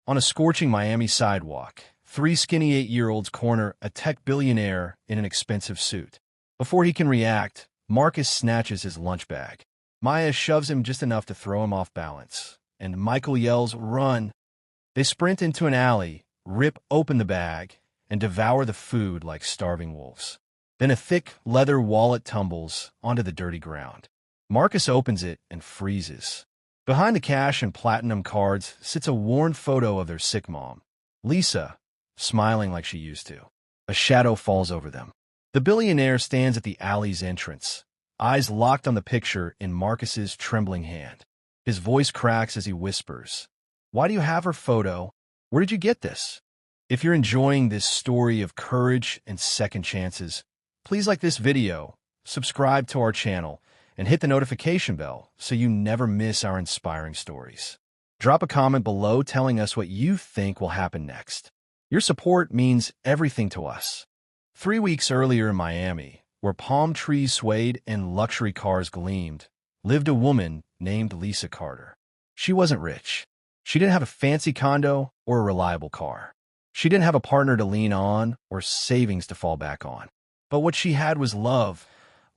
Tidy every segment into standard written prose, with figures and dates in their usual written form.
On a scorching Miami sidewalk, three skinny 8-year-olds corner a tech billionaire in an expensive suit. Before he can react, Marcus snatches his lunch bag. Maya shoves him just enough to throw him off balance, and Michael yells, "Run!" They sprint into an alley, rip open the bag, and devour the food like starving wolves. Then a thick leather wallet tumbles onto the dirty ground. Marcus opens it and freezes. Behind the cash and platinum cards sits a worn photo of their sick mom, Lisa, smiling like she used to. A shadow falls over them. The billionaire stands at the alley's entrance, eyes locked on the picture in Marcus's trembling hand. His voice cracks as he whispers, "Why do you have her photo? Where did you get this?" If you're enjoying this story of courage and second chances, please like this video, subscribe to our channel, and hit the notification bell so you never miss our inspiring stories. Drop a comment below telling us what you think will happen next. Your support means everything to us. 3 weeks earlier in Miami, where palm trees swayed and luxury cars gleamed, lived a woman named Lisa Carter. She wasn't rich. She didn't have a fancy condo or a reliable car. She didn't have a partner to lean on or savings to fall back on. But what she had was love,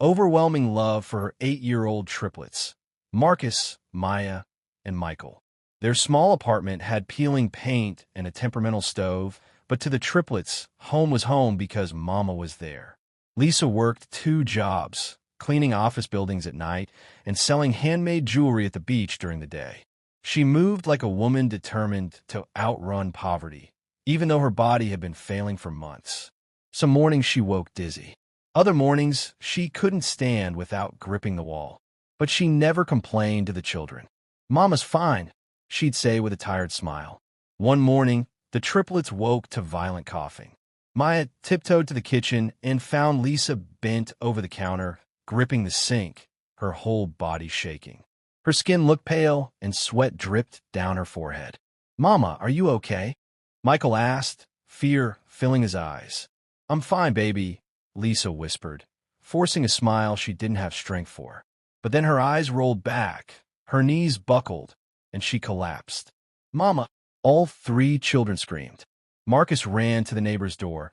overwhelming love for her 8-year-old triplets, Marcus, Maya, and Michael. Their small apartment had peeling paint and a temperamental stove, but to the triplets, home was home because Mama was there. Lisa worked 2 jobs, cleaning office buildings at night and selling handmade jewelry at the beach during the day. She moved like a woman determined to outrun poverty, even though her body had been failing for months. Some mornings she woke dizzy. Other mornings, she couldn't stand without gripping the wall. But she never complained to the children. "Mama's fine," she'd say with a tired smile. One morning, the triplets woke to violent coughing. Maya tiptoed to the kitchen and found Lisa bent over the counter, gripping the sink, her whole body shaking. Her skin looked pale and sweat dripped down her forehead. "Mama, are you okay?" Michael asked, fear filling his eyes. "I'm fine, baby," Lisa whispered, forcing a smile she didn't have strength for. But then her eyes rolled back, her knees buckled, and she collapsed. "Mama!" All 3 children screamed. Marcus ran to the neighbor's door,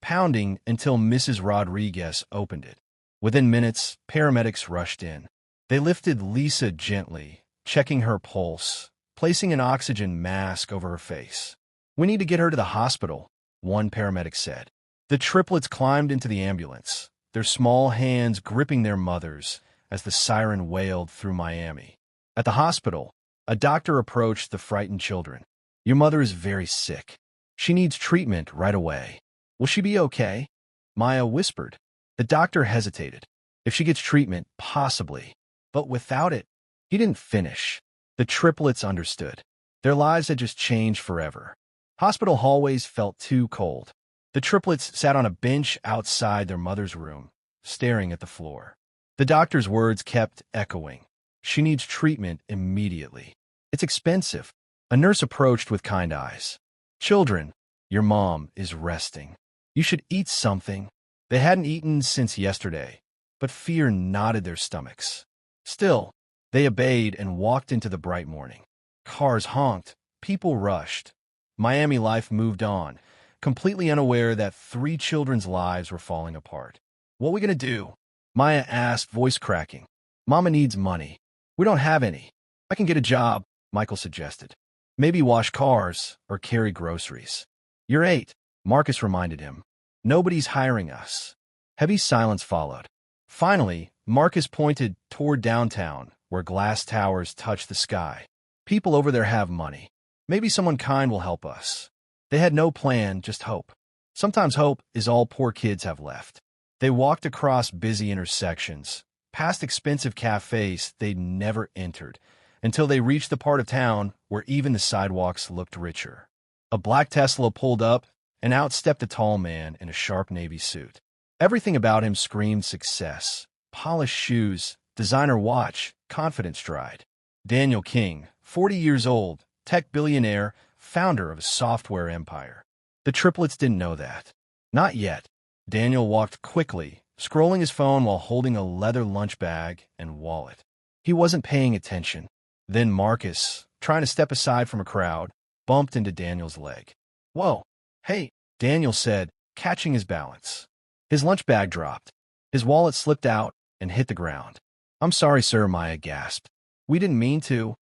pounding until Mrs. Rodriguez opened it. Within minutes, paramedics rushed in. They lifted Lisa gently, checking her pulse, placing an oxygen mask over her face. "We need to get her to the hospital," one paramedic said. The triplets climbed into the ambulance, their small hands gripping their mothers as the siren wailed through Miami. At the hospital, a doctor approached the frightened children. "Your mother is very sick. She needs treatment right away. Will she be okay?" Maya whispered. The doctor hesitated. "If she gets treatment, possibly. But without it," he didn't finish. The triplets understood. Their lives had just changed forever. Hospital hallways felt too cold. The triplets sat on a bench outside their mother's room, staring at the floor. The doctor's words kept echoing. "She needs treatment immediately. It's expensive." A nurse approached with kind eyes. "Children, your mom is resting. You should eat something." They hadn't eaten since yesterday, but fear knotted their stomachs. Still, they obeyed and walked into the bright morning. Cars honked, people rushed. Miami life moved on, completely unaware that 3 children's lives were falling apart. "What are we going to do?" Maya asked, voice cracking. "Mama needs money. We don't have any." "I can get a job," Michael suggested. "Maybe wash cars or carry groceries." "You're 8, Marcus reminded him. "Nobody's hiring us." Heavy silence followed. Finally, Marcus pointed toward downtown, where glass towers touched the sky. "People over there have money. Maybe someone kind will help us." They had no plan, just hope. Sometimes hope is all poor kids have left. They walked across busy intersections, past expensive cafes they'd never entered, until they reached the part of town where even the sidewalks looked richer. A black Tesla pulled up, and out stepped a tall man in a sharp navy suit. Everything about him screamed success. Polished shoes, designer watch, confident stride. Daniel King, 40 years old, tech billionaire, founder of a software empire. The triplets didn't know that. Not yet. Daniel walked quickly, scrolling his phone while holding a leather lunch bag and wallet. He wasn't paying attention. Then Marcus, trying to step aside from a crowd, bumped into Daniel's leg. Whoa, hey, Daniel said, catching his balance. His lunch bag dropped. His wallet slipped out and hit the ground. I'm sorry, sir, Maya gasped. We didn't mean to.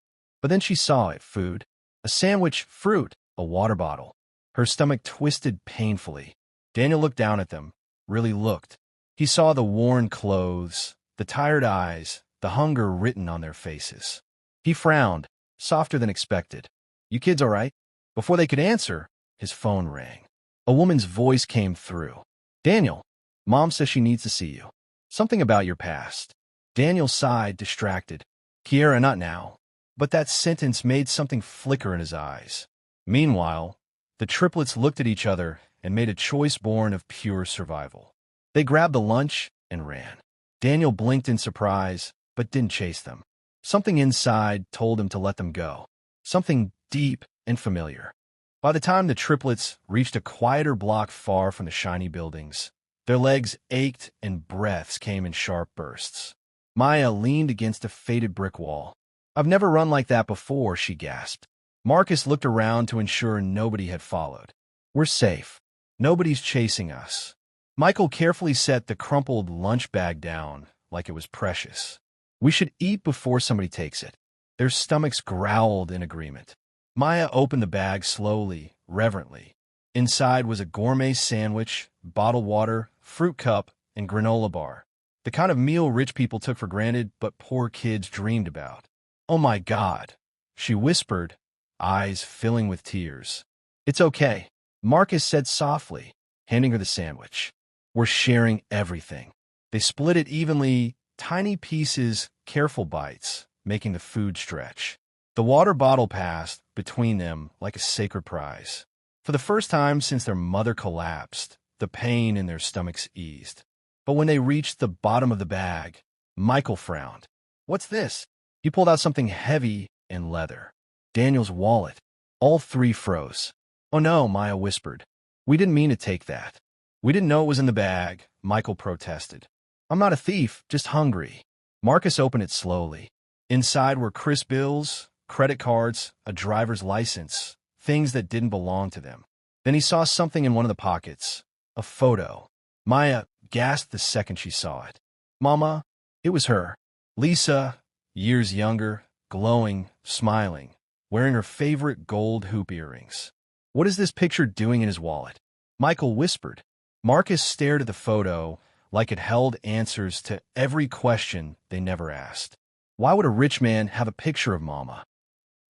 But then she saw it, food. A sandwich, fruit, a water bottle. Her stomach twisted painfully. Daniel looked down at them, really looked. He saw the worn clothes, the tired eyes, the hunger written on their faces. He frowned, softer than expected. You kids all right? Before they could answer, his phone rang. A woman's voice came through. Daniel, Mom says she needs to see you. Something about your past. Daniel sighed, distracted. Kiera, not now. But that sentence made something flicker in his eyes. Meanwhile, the triplets looked at each other and made a choice born of pure survival. They grabbed the lunch and ran. Daniel blinked in surprise, but didn't chase them. Something inside told him to let them go. Something deep and familiar. By the time the triplets reached a quieter block far from the shiny buildings, their legs ached and breaths came in sharp bursts. Maya leaned against a faded brick wall. I've never run like that before, she gasped. Marcus looked around to ensure nobody had followed. We're safe. Nobody's chasing us. Michael carefully set the crumpled lunch bag down like it was precious. We should eat before somebody takes it. Their stomachs growled in agreement. Maya opened the bag slowly, reverently. Inside was a gourmet sandwich, bottled water, fruit cup, and granola bar. The kind of meal rich people took for granted but poor kids dreamed about. Oh my God, she whispered, eyes filling with tears. It's okay, Marcus said softly, handing her the sandwich. We're sharing everything. They split it evenly, tiny pieces, careful bites, making the food stretch. The water bottle passed between them like a sacred prize. For the first time since their mother collapsed, the pain in their stomachs eased. But when they reached the bottom of the bag, Michael frowned. What's this? He pulled out something heavy and leather. Daniel's wallet. All three froze. Oh no, Maya whispered. We didn't mean to take that. We didn't know it was in the bag, Michael protested. I'm not a thief, just hungry. Marcus opened it slowly. Inside were crisp bills, credit cards, a driver's license, things that didn't belong to them. Then he saw something in one of the pockets, a photo. Maya gasped the second she saw it. Mama, it was her. Lisa, years younger, glowing, smiling, wearing her favorite gold hoop earrings. What is this picture doing in his wallet? Michael whispered. Marcus stared at the photo like it held answers to every question they never asked. Why would a rich man have a picture of Mama?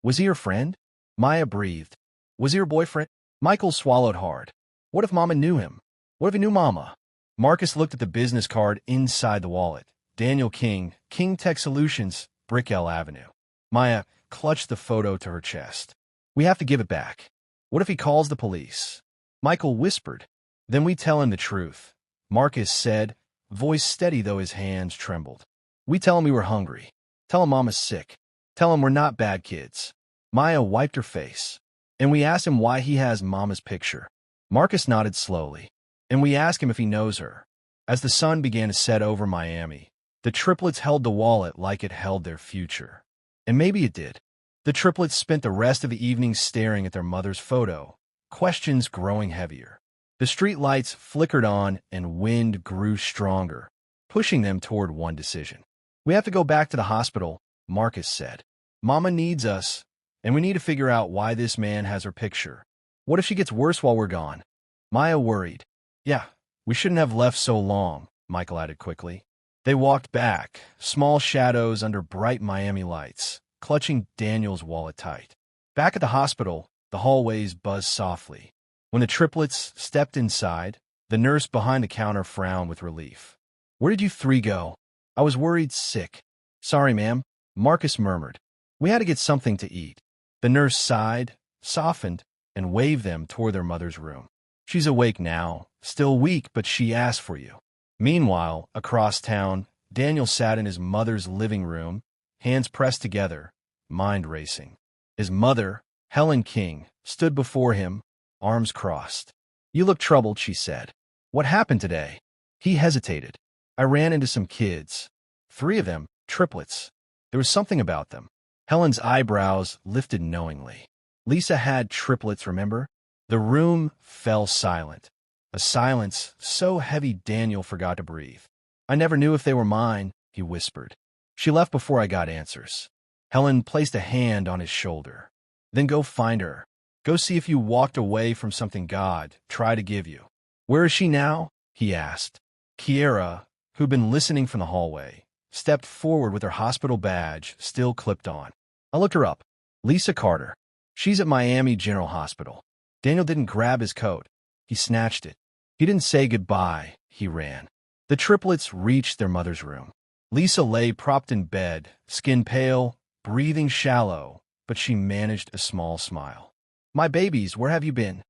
Was he her friend? Maya breathed. Was he her boyfriend? Michael swallowed hard. What if Mama knew him? What if he knew Mama? Marcus looked at the business card inside the wallet. Daniel King, King Tech Solutions, Brickell Avenue. Maya clutched the photo to her chest. We have to give it back. What if he calls the police? Michael whispered. Then we tell him the truth. Marcus said, voice steady though his hands trembled. We tell him we were hungry. Tell him Mama's sick. Tell him we're not bad kids. Maya wiped her face. And we asked him why he has Mama's picture. Marcus nodded slowly. And we asked him if he knows her. As the sun began to set over Miami, the triplets held the wallet like it held their future. And maybe it did. The triplets spent the rest of the evening staring at their mother's photo, questions growing heavier. The street lights flickered on and wind grew stronger, pushing them toward one decision. We have to go back to the hospital, Marcus said. Mama needs us, and we need to figure out why this man has her picture. What if she gets worse while we're gone? Maya worried. Yeah, we shouldn't have left so long, Michael added quickly. They walked back, small shadows under bright Miami lights, clutching Daniel's wallet tight. Back at the hospital, the hallways buzzed softly. When the triplets stepped inside, the nurse behind the counter frowned with relief. Where did you three go? I was worried sick. Sorry, ma'am, Marcus murmured. We had to get something to eat. The nurse sighed, softened, and waved them toward their mother's room. She's awake now, still weak, but she asked for you. Meanwhile, across town, Daniel sat in his mother's living room, hands pressed together, mind racing. His mother, Helen King, stood before him, arms crossed. You look troubled, she said. What happened today? He hesitated. I ran into some kids. 3 of them, triplets. There was something about them. Helen's eyebrows lifted knowingly. Lisa had triplets, remember? The room fell silent. A silence so heavy Daniel forgot to breathe. I never knew if they were mine, he whispered. She left before I got answers. Helen placed a hand on his shoulder. Then go find her. Go see if you walked away from something God tried to give you. Where is she now? He asked. Kiera, who'd been listening from the hallway, stepped forward with her hospital badge still clipped on. I looked her up. Lisa Carter. She's at Miami General Hospital. Daniel didn't grab his coat. He snatched it. He didn't say goodbye. He ran. The triplets reached their mother's room. Lisa lay propped in bed, skin pale, breathing shallow, but she managed a small smile. My babies, where have you been?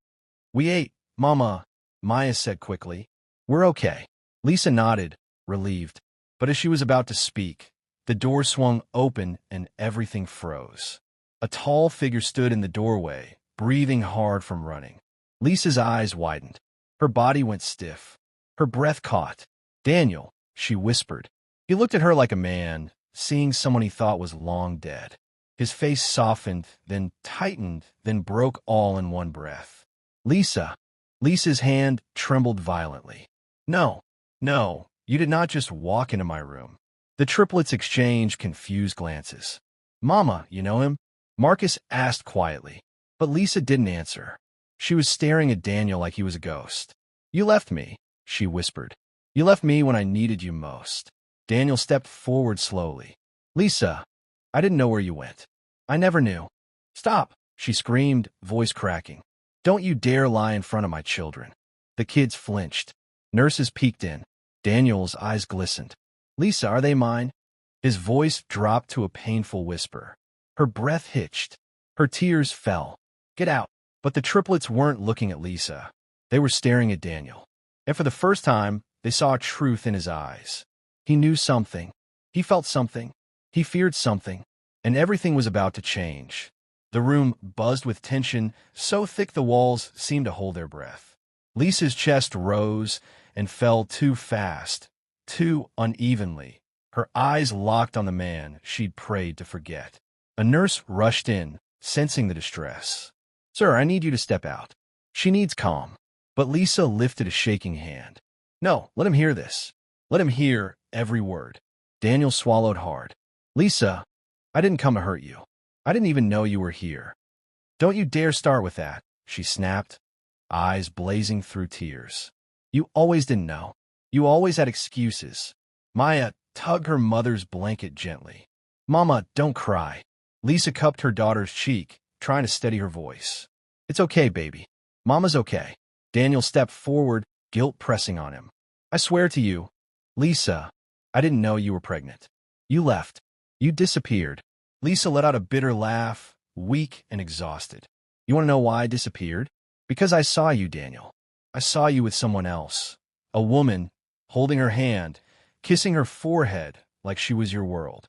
We ate, Mama, Maya said quickly. We're okay. Lisa nodded, relieved. But as she was about to speak, the door swung open and everything froze. A tall figure stood in the doorway, breathing hard from running. Lisa's eyes widened. Her body went stiff. Her breath caught. Daniel, she whispered. He looked at her like a man, seeing someone he thought was long dead. His face softened, then tightened, then broke all in one breath. Lisa. Lisa's hand trembled violently. No, no, you did not just walk into my room. The triplets exchanged confused glances. Mama, you know him? Marcus asked quietly, but Lisa didn't answer. She was staring at Daniel like he was a ghost. You left me, she whispered. You left me when I needed you most. Daniel stepped forward slowly. Lisa, I didn't know where you went. I never knew. Stop, she screamed, voice cracking. Don't you dare lie in front of my children. The kids flinched. Nurses peeked in. Daniel's eyes glistened. Lisa, are they mine? His voice dropped to a painful whisper. Her breath hitched. Her tears fell. Get out. But the triplets weren't looking at Lisa. They were staring at Daniel. And for the first time, they saw truth in his eyes. He knew something. He felt something. He feared something. And everything was about to change. The room buzzed with tension, so thick the walls seemed to hold their breath. Lisa's chest rose and fell too fast, too unevenly. Her eyes locked on the man she'd prayed to forget. A nurse rushed in, sensing the distress. Sir, I need you to step out. She needs calm. But Lisa lifted a shaking hand. No, let him hear this. Let him hear every word. Daniel swallowed hard. Lisa, I didn't come to hurt you. I didn't even know you were here. Don't you dare start with that, she snapped, eyes blazing through tears. You always didn't know. You always had excuses. Maya tugged her mother's blanket gently. Mama, don't cry. Lisa cupped her daughter's cheek, trying to steady her voice. It's okay, baby. Mama's okay. Daniel stepped forward, guilt pressing on him. I swear to you, Lisa, I didn't know you were pregnant. You left. You disappeared. Lisa let out a bitter laugh, weak and exhausted. You want to know why I disappeared? Because I saw you, Daniel. I saw you with someone else. A woman, holding her hand, kissing her forehead like she was your world.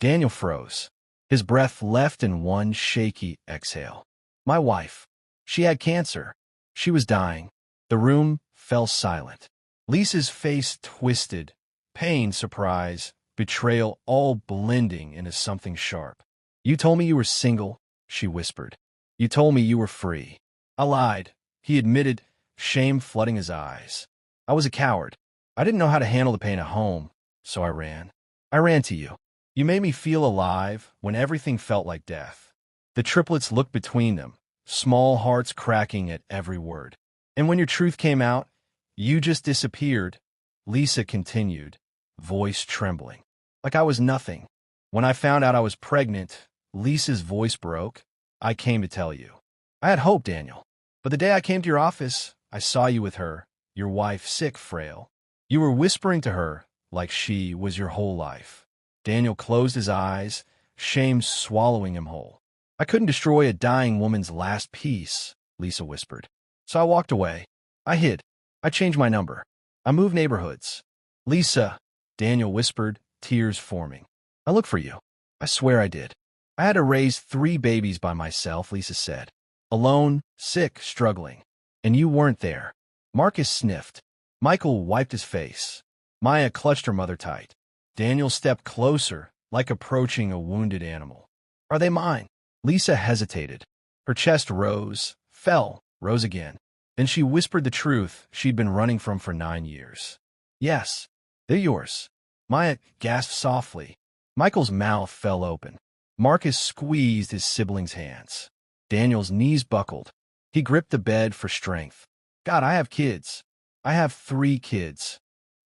Daniel froze. His breath left in one shaky exhale. My wife. She had cancer. She was dying. The room fell silent. Lisa's face twisted. Pain, surprise, betrayal all blending into something sharp. You told me you were single, she whispered. You told me you were free. I lied, he admitted, shame flooding his eyes. I was a coward. I didn't know how to handle the pain at home, so I ran. I ran to you. You made me feel alive when everything felt like death. The triplets looked between them, small hearts cracking at every word. And when your truth came out, you just disappeared, Lisa continued, voice trembling. Like I was nothing. When I found out I was pregnant, Lisa's voice broke. I came to tell you. I had hope, Daniel. But the day I came to your office, I saw you with her, your wife sick, frail. You were whispering to her like she was your whole life. Daniel closed his eyes, shame swallowing him whole. I couldn't destroy a dying woman's last piece, Lisa whispered. So I walked away. I hid. I changed my number. I moved neighborhoods. Lisa, Daniel whispered, tears forming. I looked for you. I swear I did. I had to raise 3 babies by myself, Lisa said. Alone, sick, struggling. And you weren't there. Marcus sniffed. Michael wiped his face. Maya clutched her mother tight. Daniel stepped closer, like approaching a wounded animal. Are they mine? Lisa hesitated. Her chest rose, fell, rose again. Then she whispered the truth she'd been running from for 9 years. Yes, they're yours. Maya gasped softly. Michael's mouth fell open. Marcus squeezed his sibling's hands. Daniel's knees buckled. He gripped the bed for strength. God, I have kids. I have 3 kids.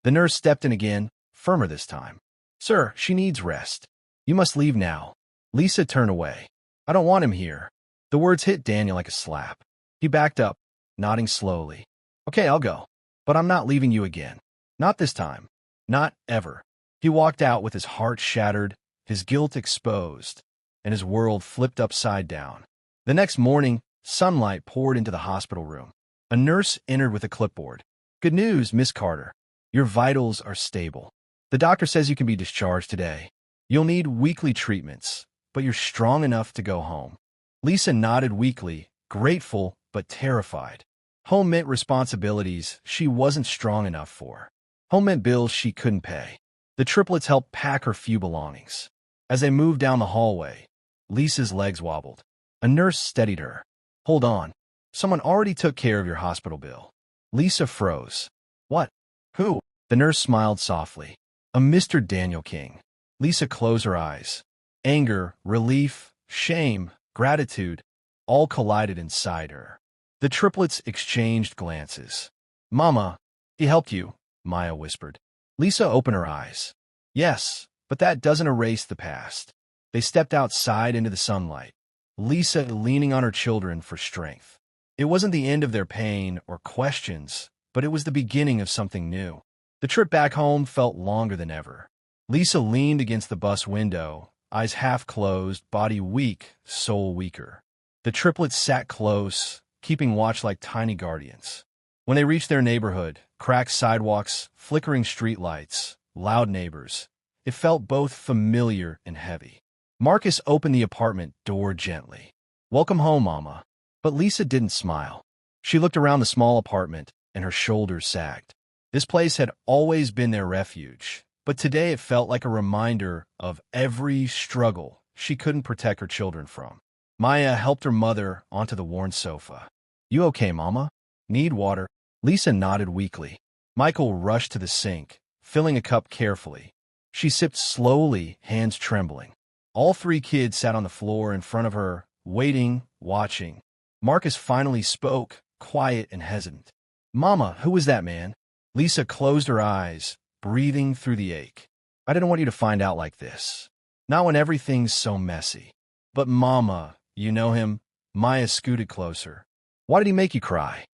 The nurse stepped in again, firmer this time. Sir, she needs rest. You must leave now. Lisa turned away. I don't want him here. The words hit Daniel like a slap. He backed up, nodding slowly. Okay, I'll go. But I'm not leaving you again. Not this time. Not ever. He walked out with his heart shattered, his guilt exposed, and his world flipped upside down. The next morning, sunlight poured into the hospital room. A nurse entered with a clipboard. Good news, Miss Carter. Your vitals are stable. The doctor says you can be discharged today. You'll need weekly treatments, but you're strong enough to go home. Lisa nodded weakly, grateful but terrified. Home meant responsibilities she wasn't strong enough for. Home meant bills she couldn't pay. The triplets helped pack her few belongings. As they moved down the hallway, Lisa's legs wobbled. A nurse steadied her. Hold on. Someone already took care of your hospital bill. Lisa froze. What? Who? The nurse smiled softly. A Mr. Daniel King. Lisa closed her eyes. Anger, relief, shame, gratitude, all collided inside her. The triplets exchanged glances. Mama, he helped you, Maya whispered. Lisa opened her eyes. Yes, but that doesn't erase the past. They stepped outside into the sunlight, Lisa leaning on her children for strength. It wasn't the end of their pain or questions, but it was the beginning of something new. The trip back home felt longer than ever. Lisa leaned against the bus window, eyes half closed, body weak, soul weaker. The triplets sat close, keeping watch like tiny guardians. When they reached their neighborhood, cracked sidewalks, flickering streetlights, loud neighbors, it felt both familiar and heavy. Marcus opened the apartment door gently. Welcome home, Mama. But Lisa didn't smile. She looked around the small apartment, and her shoulders sagged. This place had always been their refuge, but today it felt like a reminder of every struggle she couldn't protect her children from. Maya helped her mother onto the worn sofa. You okay, Mama? Need water? Lisa nodded weakly. Michael rushed to the sink, filling a cup carefully. She sipped slowly, hands trembling. All 3 kids sat on the floor in front of her, waiting, watching. Marcus finally spoke, quiet and hesitant. Mama, who was that man? Lisa closed her eyes, breathing through the ache. I didn't want you to find out like this. Not when everything's so messy. But Mama, you know him? Maya scooted closer. Why did he make you cry?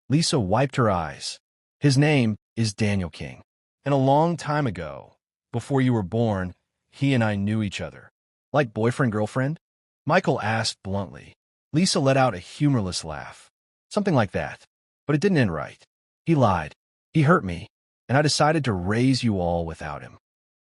Lisa wiped her eyes. His name is Daniel King. And a long time ago, before you were born, he and I knew each other. Like boyfriend-girlfriend? Michael asked bluntly. Lisa let out a humorless laugh. Something like that. But it didn't end right. He lied. He hurt me. And I decided to raise you all without him.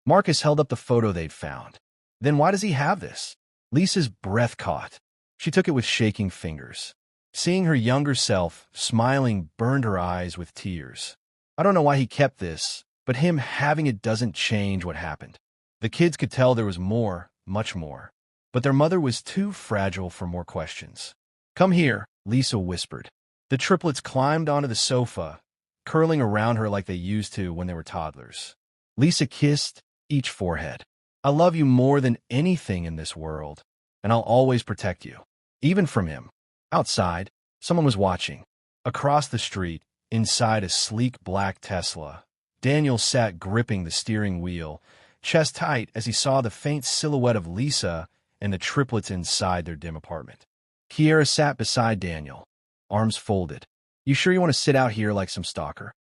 Marcus held up the photo they'd found. Then why does he have this? Lisa's breath caught. She took it with shaking fingers. Seeing her younger self, smiling, burned her eyes with tears. I don't know why he kept this, but him having it doesn't change what happened. The kids could tell there was more, much more. But their mother was too fragile for more questions. Come here, Lisa whispered. The triplets climbed onto the sofa, curling around her like they used to when they were toddlers. Lisa kissed each forehead. I love you more than anything in this world, and I'll always protect you, even from him. Outside, someone was watching. Across the street, inside a sleek black Tesla, Daniel sat gripping the steering wheel, chest tight as he saw the faint silhouette of Lisa and the triplets inside their dim apartment. Kiera sat beside Daniel, arms folded. You sure you want to sit out here like some stalker?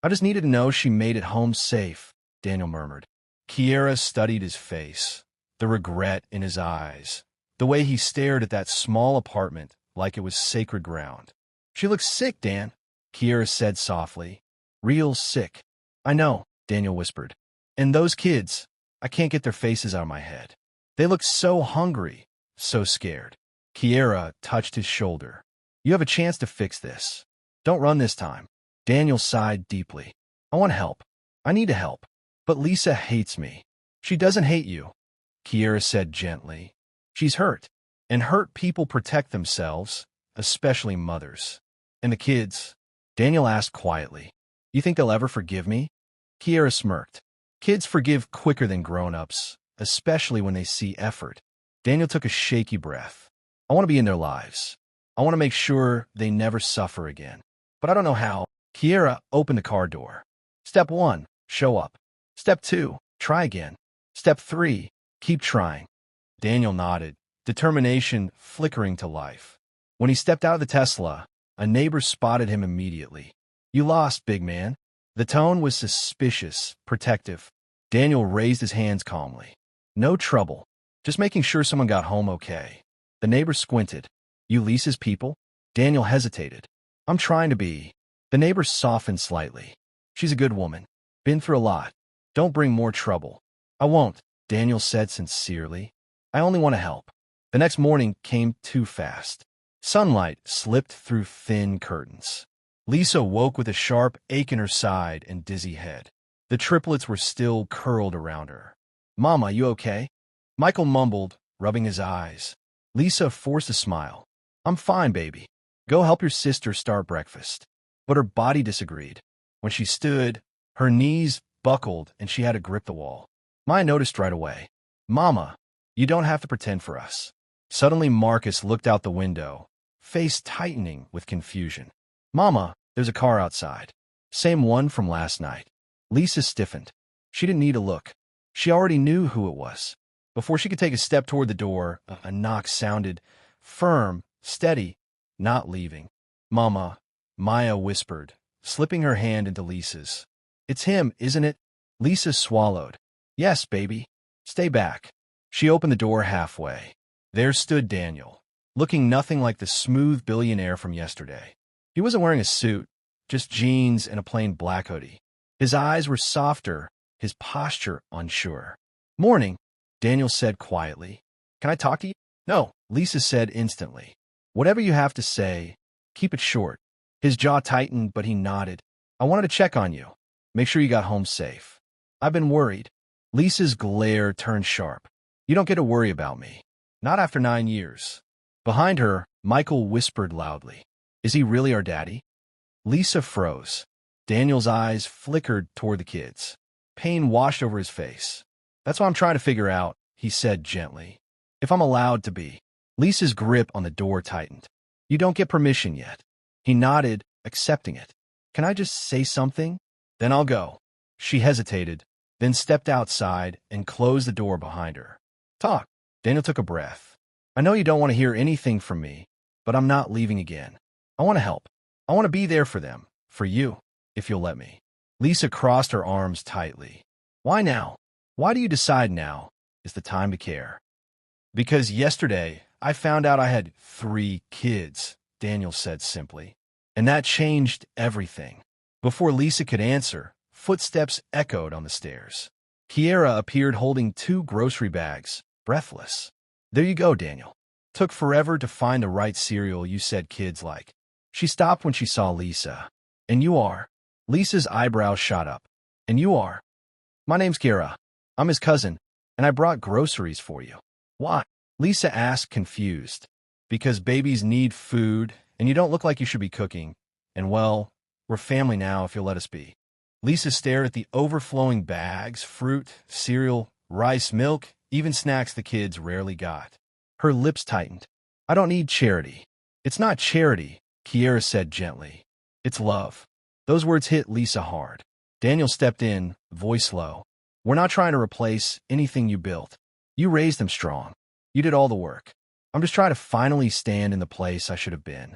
I just needed to know she made it home safe, Daniel murmured. Kiera studied his face, the regret in his eyes, the way he stared at that small apartment like it was sacred ground. She looks sick, Dan, Kiera said softly. Real sick. I know, Daniel whispered. And those kids, I can't get their faces out of my head. They look so hungry, so scared. Kiera touched his shoulder. You have a chance to fix this. Don't run this time. Daniel sighed deeply. I want help. I need to help. But Lisa hates me. She doesn't hate you, Kiera said gently. She's hurt. And hurt people protect themselves, especially mothers. And the kids? Daniel asked quietly. You think they'll ever forgive me? Kiera smirked. Kids forgive quicker than grown-ups, especially when they see effort. Daniel took a shaky breath. I want to be in their lives. I want to make sure they never suffer again. But I don't know how. Kiera opened the car door. Step 1, show up. Step 2, try again. Step 3, keep trying. Daniel nodded, determination flickering to life. When he stepped out of the Tesla, a neighbor spotted him immediately. You lost, big man. The tone was suspicious, protective. Daniel raised his hands calmly. No trouble. Just making sure someone got home okay. The neighbor squinted. You Lisa's people? Daniel hesitated. I'm trying to be. The neighbor softened slightly. She's a good woman. Been through a lot. Don't bring more trouble. I won't, Daniel said sincerely. I only want to help. The next morning came too fast. Sunlight slipped through thin curtains. Lisa woke with a sharp ache in her side and dizzy head. The triplets were still curled around her. Mama, you okay? Michael mumbled, rubbing his eyes. Lisa forced a smile. I'm fine, baby. Go help your sister start breakfast. But her body disagreed. When she stood, her knees buckled and she had to grip the wall. Maya noticed right away. Mama, you don't have to pretend for us. Suddenly Marcus looked out the window, face tightening with confusion. Mama, there's a car outside. Same one from last night. Lisa stiffened. She didn't need to look. She already knew who it was. Before she could take a step toward the door, a knock sounded, firm, steady, not leaving. Mama, Maya whispered, slipping her hand into Lisa's. It's him, isn't it? Lisa swallowed. Yes, baby. Stay back. She opened the door halfway. There stood Daniel, looking nothing like the smooth billionaire from yesterday. He wasn't wearing a suit, just jeans and a plain black hoodie. His eyes were softer, his posture unsure. Morning, Daniel said quietly. Can I talk to you? No, Lisa said instantly. Whatever you have to say, keep it short. His jaw tightened, but he nodded. I wanted to check on you. Make sure you got home safe. I've been worried. Lisa's glare turned sharp. You don't get to worry about me. Not after 9 years. Behind her, Michael whispered loudly. Is he really our daddy? Lisa froze. Daniel's eyes flickered toward the kids. Pain washed over his face. That's what I'm trying to figure out, he said gently. If I'm allowed to be. Lisa's grip on the door tightened. You don't get permission yet. He nodded, accepting it. Can I just say something? Then I'll go. She hesitated, then stepped outside and closed the door behind her. Talk. Daniel took a breath. I know you don't want to hear anything from me, but I'm not leaving again. I want to help. I want to be there for them, for you, if you'll let me. Lisa crossed her arms tightly. Why now? Why do you decide now is the time to care? Because yesterday, I found out I had 3 kids, Daniel said simply. And that changed everything. Before Lisa could answer, footsteps echoed on the stairs. Kiera appeared holding 2 grocery bags, breathless. There you go, Daniel. Took forever to find the right cereal you said kids like. She stopped when she saw Lisa. And you are? Lisa's eyebrows shot up. And you are? My name's Kiera. I'm his cousin, and I brought groceries for you. Why? Lisa asked, confused. Because babies need food, and you don't look like you should be cooking. And well, we're family now if you'll let us be. Lisa stared at the overflowing bags, fruit, cereal, rice, milk, even snacks the kids rarely got. Her lips tightened. I don't need charity. It's not charity, Kiera said gently. It's love. Those words hit Lisa hard. Daniel stepped in, voice low. We're not trying to replace anything you built. You raised them strong. You did all the work. I'm just trying to finally stand in the place I should have been.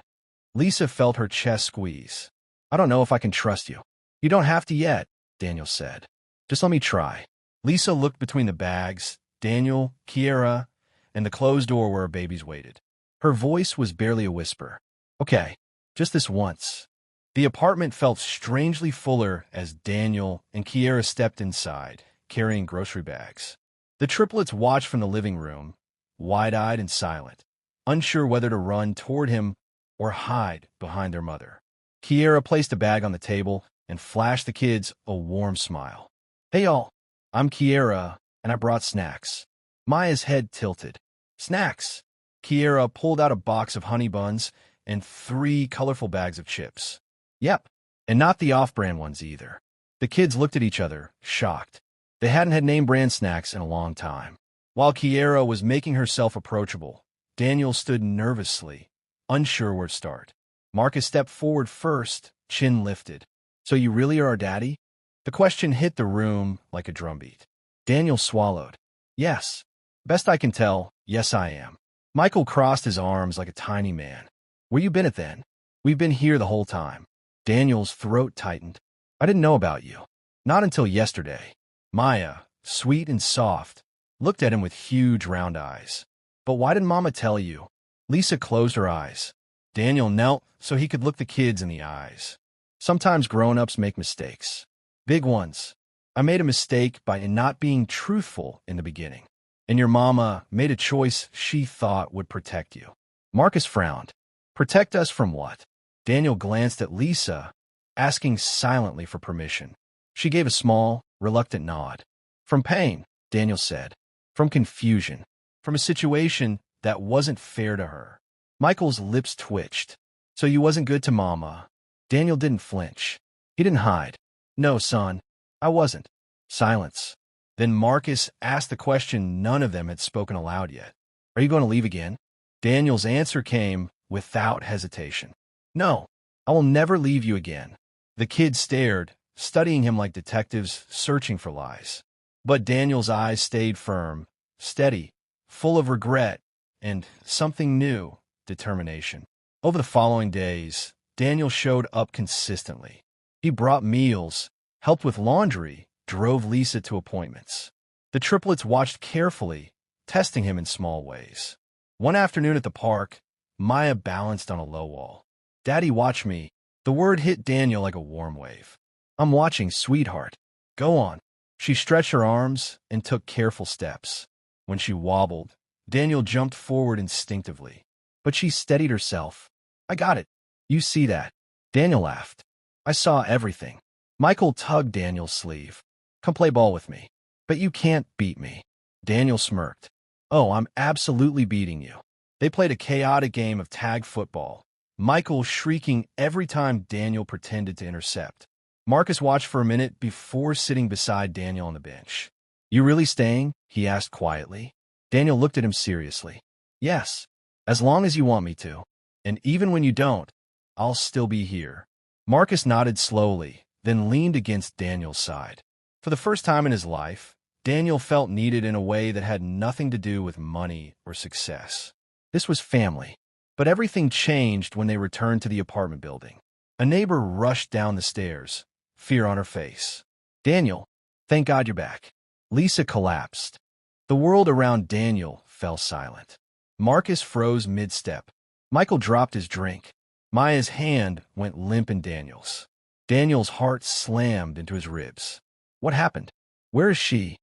Lisa felt her chest squeeze. I don't know if I can trust you. You don't have to yet, Daniel said. Just let me try. Lisa looked between the bags, Daniel, Kiera, and the closed door where her babies waited. Her voice was barely a whisper. Okay, just this once. The apartment felt strangely fuller as Daniel and Kiera stepped inside, carrying grocery bags. The triplets watched from the living room, wide-eyed and silent, unsure whether to run toward him or hide behind their mother. Kiera placed a bag on the table and flashed the kids a warm smile. Hey all, I'm Kiera, and I brought snacks. Maya's head tilted. Snacks? Kiera pulled out a box of honey buns and 3 colorful bags of chips. Yep, and not the off-brand ones either. The kids looked at each other, shocked. They hadn't had name-brand snacks in a long time. While Kiera was making herself approachable, Daniel stood nervously, unsure where to start. Marcus stepped forward first, chin lifted. "So you really are our daddy?" The question hit the room like a drumbeat. Daniel swallowed. "Yes. Best I can tell, yes I am." Michael crossed his arms like a tiny man. "Where you been at then?" "We've been here the whole time." Daniel's throat tightened. "I didn't know about you. Not until yesterday." Maya, sweet and soft, looked at him with huge round eyes. "But why didn't Mama tell you?" Lisa closed her eyes. Daniel knelt so he could look the kids in the eyes. "Sometimes grown-ups make mistakes. Big ones. I made a mistake by not being truthful in the beginning. And your mama made a choice she thought would protect you." Marcus frowned. "Protect us from what?" Daniel glanced at Lisa, asking silently for permission. She gave a small, reluctant nod. "From pain," Daniel said. "From confusion. From a situation that wasn't fair to her." Michael's lips twitched. "So you wasn't good to Mama." Daniel didn't flinch. He didn't hide. "No, son, I wasn't." Silence. Then Marcus asked the question none of them had spoken aloud yet. "Are you going to leave again?" Daniel's answer came without hesitation. "No, I will never leave you again." The kids stared, studying him like detectives searching for lies. But Daniel's eyes stayed firm, steady, full of regret and something new, determination. Over the following days, Daniel showed up consistently. He brought meals, helped with laundry, drove Lisa to appointments. The triplets watched carefully, testing him in small ways. One afternoon at the park, Maya balanced on a low wall. "Daddy, watch me." The word hit Daniel like a warm wave. "I'm watching, sweetheart. Go on." She stretched her arms and took careful steps. When she wobbled, Daniel jumped forward instinctively. But she steadied herself. "I got it. You see that." Daniel laughed. "I saw everything." Michael tugged Daniel's sleeve. "Come play ball with me." "But you can't beat me." Daniel smirked. "Oh, I'm absolutely beating you." They played a chaotic game of tag football, Michael shrieking every time Daniel pretended to intercept. Marcus watched for a minute before sitting beside Daniel on the bench. "You really staying?" he asked quietly. Daniel looked at him seriously. "Yes, as long as you want me to. And even when you don't, I'll still be here." Marcus nodded slowly, then leaned against Daniel's side. For the first time in his life, Daniel felt needed in a way that had nothing to do with money or success. This was family. But everything changed when they returned to the apartment building. A neighbor rushed down the stairs, fear on her face. "Daniel, thank God you're back." Lisa collapsed. The world around Daniel fell silent. Marcus froze mid-step. Michael dropped his drink. Maya's hand went limp in Daniel's. Daniel's heart slammed into his ribs. "What happened? Where is she?"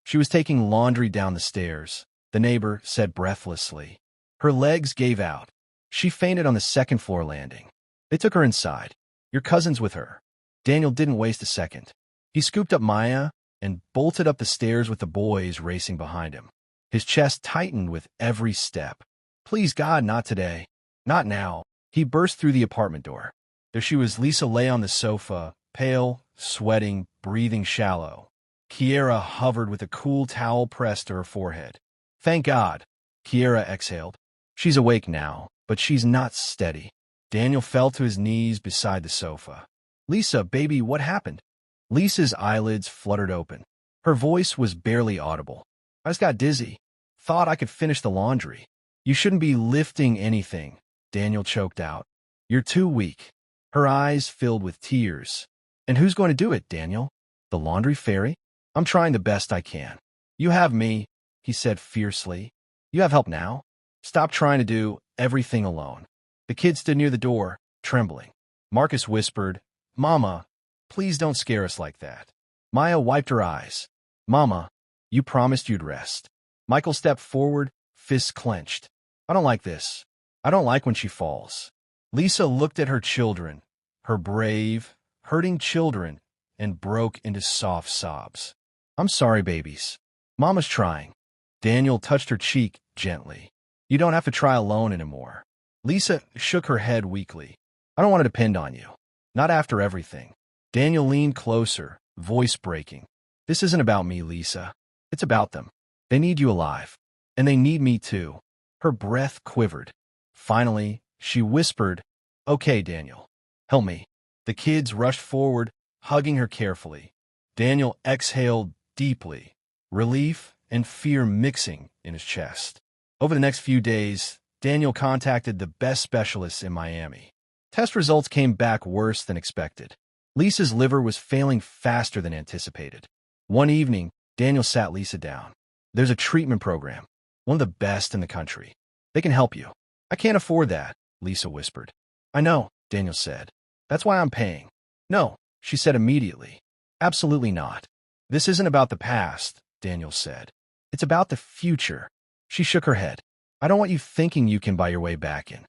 "She was taking laundry down the stairs," the neighbor said breathlessly. "Her legs gave out. She fainted on the second-floor landing. They took her inside. Your cousin's with her." Daniel didn't waste a second. He scooped up Maya and bolted up the stairs with the boys racing behind him. His chest tightened with every step. "Please God, not today. Not now." He burst through the apartment door. There she was. Lisa lay on the sofa, pale, sweating, breathing shallow. Kiera hovered with a cool towel pressed to her forehead. "Thank God." Kiera exhaled. "She's awake now, but she's not steady." Daniel fell to his knees beside the sofa. "Lisa, baby, what happened?" Lisa's eyelids fluttered open. Her voice was barely audible. "I just got dizzy. Thought I could finish the laundry." "You shouldn't be lifting anything," Daniel choked out. "You're too weak." Her eyes filled with tears. "And who's going to do it, Daniel? The laundry fairy?" "I'm trying the best I can." "You have me," he said fiercely. "You have help now. Stop trying to do everything alone." The kid stood near the door, trembling. Marcus whispered, "Mama, please don't scare us like that." Maya wiped her eyes. "Mama, you promised you'd rest." Michael stepped forward, fists clenched. "I don't like this. I don't like when she falls." Lisa looked at her children, her brave, hurting children, and broke into soft sobs. "I'm sorry, babies. Mama's trying." Daniel touched her cheek gently. You don't have to try alone anymore. Lisa shook her head weakly. I don't want to depend on you. Not after everything. Daniel leaned closer, voice breaking. This isn't about me, Lisa. It's about them. They need you alive. And they need me too. Her breath quivered. Finally, she whispered, Okay, Daniel. Help me. The kids rushed forward, hugging her carefully. Daniel exhaled deeply, relief and fear mixing in his chest. Over the next few days, Daniel contacted the best specialists in Miami. Test results came back worse than expected. Lisa's liver was failing faster than anticipated. One evening, Daniel sat Lisa down. There's a treatment program, one of the best in the country. They can help you. I can't afford that, Lisa whispered. I know, Daniel said. That's why I'm paying. No, she said immediately. Absolutely not. This isn't about the past, Daniel said. It's about the future. She shook her head. I don't want you thinking you can buy your way back in.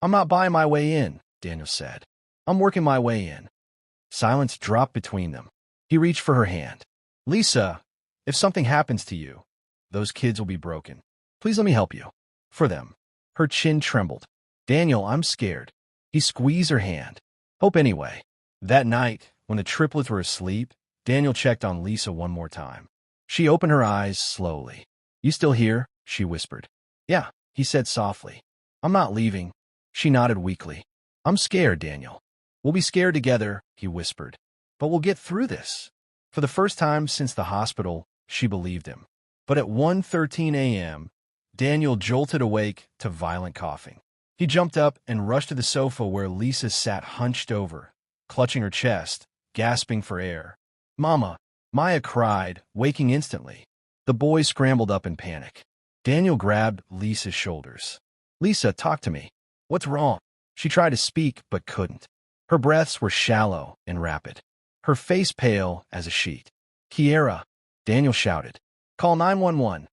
I'm not buying my way in, Daniel said. I'm working my way in. Silence dropped between them. He reached for her hand. Lisa, if something happens to you, those kids will be broken. Please let me help you. For them. Her chin trembled. Daniel, I'm scared. He squeezed her hand. Hope anyway. That night, when the triplets were asleep, Daniel checked on Lisa one more time. She opened her eyes slowly. You still here? She whispered. Yeah, he said softly. I'm not leaving. She nodded weakly. I'm scared, Daniel. We'll be scared together, he whispered. But we'll get through this. For the first time since the hospital, she believed him. But at 1:13 a.m., Daniel jolted awake to violent coughing. He jumped up and rushed to the sofa where Lisa sat hunched over, clutching her chest, gasping for air. Mama, Maya cried, waking instantly. The boys scrambled up in panic. Daniel grabbed Lisa's shoulders. Lisa, talk to me. What's wrong? She tried to speak, but couldn't. Her breaths were shallow and rapid. Her face pale as a sheet. Kiera, Daniel shouted. Call 911.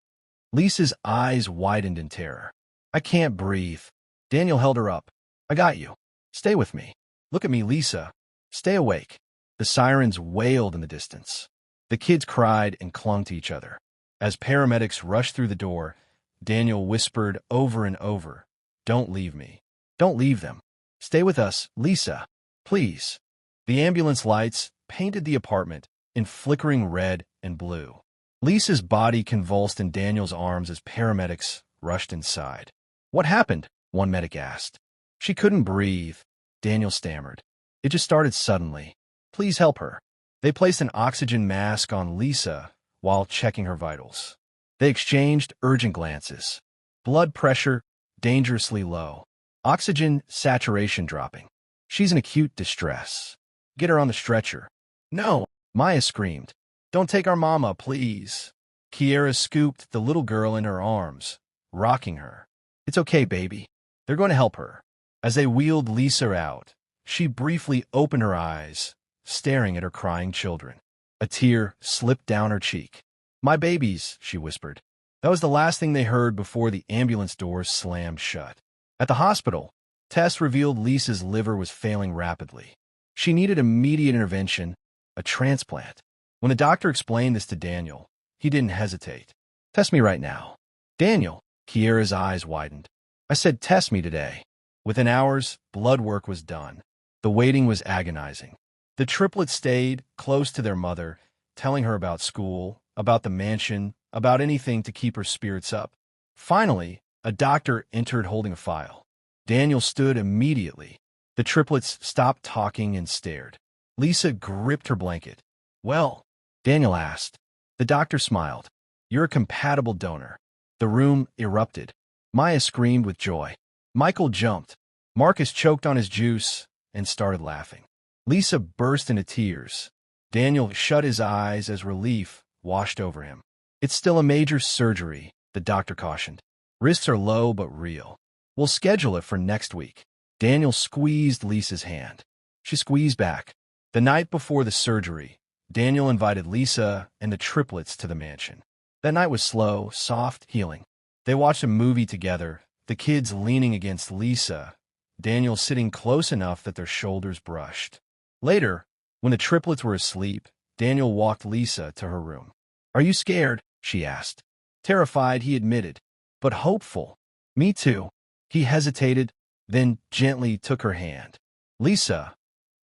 Lisa's eyes widened in terror. I can't breathe. Daniel held her up. I got you. Stay with me. Look at me, Lisa. Stay awake. The sirens wailed in the distance. The kids cried and clung to each other. As paramedics rushed through the door, Daniel whispered over and over, Don't leave me. Don't leave them. Stay with us, Lisa. Please. The ambulance lights painted the apartment in flickering red and blue. Lisa's body convulsed in Daniel's arms as paramedics rushed inside. What happened? One medic asked. She couldn't breathe, Daniel stammered. It just started suddenly. Please help her. They placed an oxygen mask on Lisa while checking her vitals. They exchanged urgent glances. Blood pressure dangerously low. Oxygen saturation dropping. She's in acute distress. Get her on the stretcher. No, Maya screamed. Don't take our mama, please. Kiera scooped the little girl in her arms, rocking her. It's okay, baby. They're going to help her. As they wheeled Lisa out, she briefly opened her eyes, staring at her crying children. A tear slipped down her cheek. My babies, she whispered. That was the last thing they heard before the ambulance doors slammed shut. At the hospital, tests revealed Lisa's liver was failing rapidly. She needed immediate intervention, a transplant. When the doctor explained this to Daniel, he didn't hesitate. Test me right now. Daniel, Kiera's eyes widened. I said test me today. Within hours, blood work was done. The waiting was agonizing. The triplets stayed close to their mother, telling her about school, about the mansion, about anything to keep her spirits up. Finally, a doctor entered holding a file. Daniel stood immediately. The triplets stopped talking and stared. Lisa gripped her blanket. Well, Daniel asked. The doctor smiled. You're a compatible donor. The room erupted. Maya screamed with joy. Michael jumped. Marcus choked on his juice and started laughing. Lisa burst into tears. Daniel shut his eyes as relief washed over him. It's still a major surgery, the doctor cautioned. Risks are low but real. We'll schedule it for next week. Daniel squeezed Lisa's hand. She squeezed back. The night before the surgery, Daniel invited Lisa and the triplets to the mansion. That night was slow, soft, healing. They watched a movie together, the kids leaning against Lisa, Daniel sitting close enough that their shoulders brushed. Later, when the triplets were asleep, Daniel walked Lisa to her room. Are you scared? She asked. Terrified, he admitted, but hopeful. Me too. He hesitated, then gently took her hand. Lisa,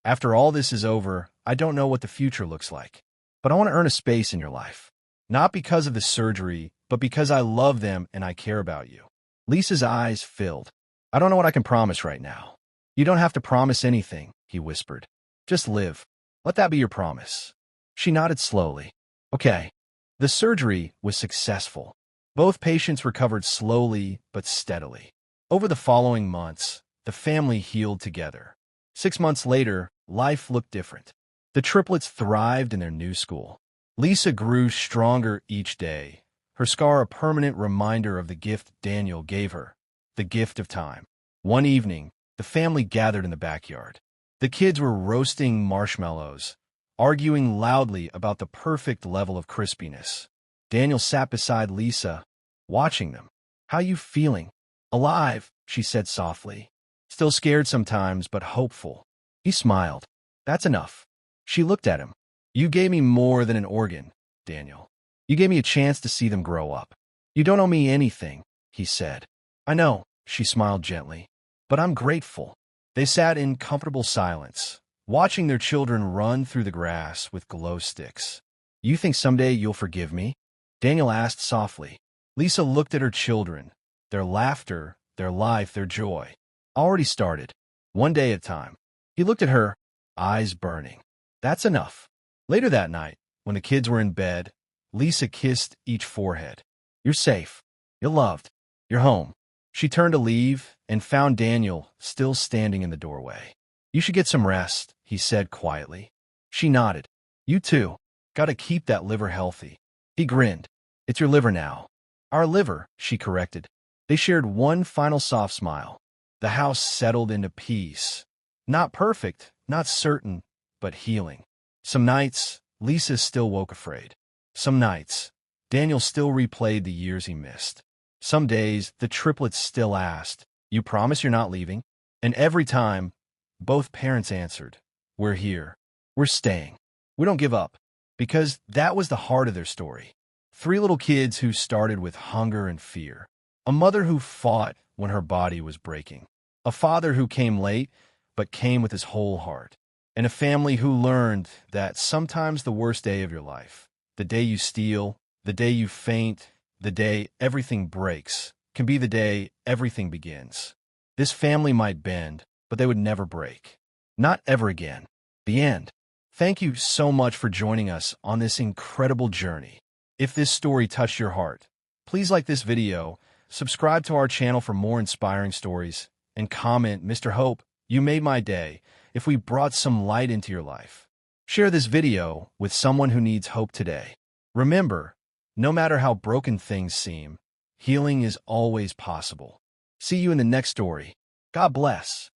after all this is over, I don't know what the future looks like, but I want to earn a space in your life. Not because of the surgery, but because I love them and I care about you. Lisa's eyes filled. I don't know what I can promise right now. You don't have to promise anything, he whispered. Just live. Let that be your promise. She nodded slowly. Okay. The surgery was successful. Both patients recovered slowly but steadily. Over the following months, the family healed together. 6 months later, life looked different. The triplets thrived in their new school. Lisa grew stronger each day, her scar a permanent reminder of the gift Daniel gave her, the gift of time. One evening, the family gathered in the backyard. The kids were roasting marshmallows, arguing loudly about the perfect level of crispiness. Daniel sat beside Lisa, watching them. How you feeling? Alive, she said softly. Still scared sometimes, but hopeful. He smiled. That's enough. She looked at him. You gave me more than an organ, Daniel. You gave me a chance to see them grow up. You don't owe me anything, he said. I know, she smiled gently. But I'm grateful. They sat in comfortable silence, watching their children run through the grass with glow sticks. You think someday you'll forgive me? Daniel asked softly. Lisa looked at her children, their laughter, their life, their joy. Already started, one day at a time. He looked at her, eyes burning. That's enough. Later that night, when the kids were in bed, Lisa kissed each forehead. You're safe. You're loved. You're home. She turned to leave and found Daniel still standing in the doorway. You should get some rest, he said quietly. She nodded. You too. Gotta keep that liver healthy. He grinned. It's your liver now. Our liver, she corrected. They shared one final soft smile. The house settled into peace. Not perfect, not certain, but healing. Some nights, Lisa still woke afraid. Some nights, Daniel still replayed the years he missed. Some days, the triplets still asked, You promise you're not leaving? And every time, both parents answered, We're here. We're staying. We don't give up. Because that was the heart of their story. 3 little kids who started with hunger and fear. A mother who fought when her body was breaking. A father who came late, but came with his whole heart. And a family who learned that sometimes the worst day of your life, the day you steal, the day you faint, the day everything breaks, can be the day everything begins. This family might bend, but they would never break. Not ever again. The end. Thank you so much for joining us on this incredible journey. If this story touched your heart, please like this video, subscribe to our channel for more inspiring stories, and comment, Mr. Hope, you made my day, if we brought some light into your life. Share this video with someone who needs hope today. Remember, no matter how broken things seem, healing is always possible. See you in the next story. God bless.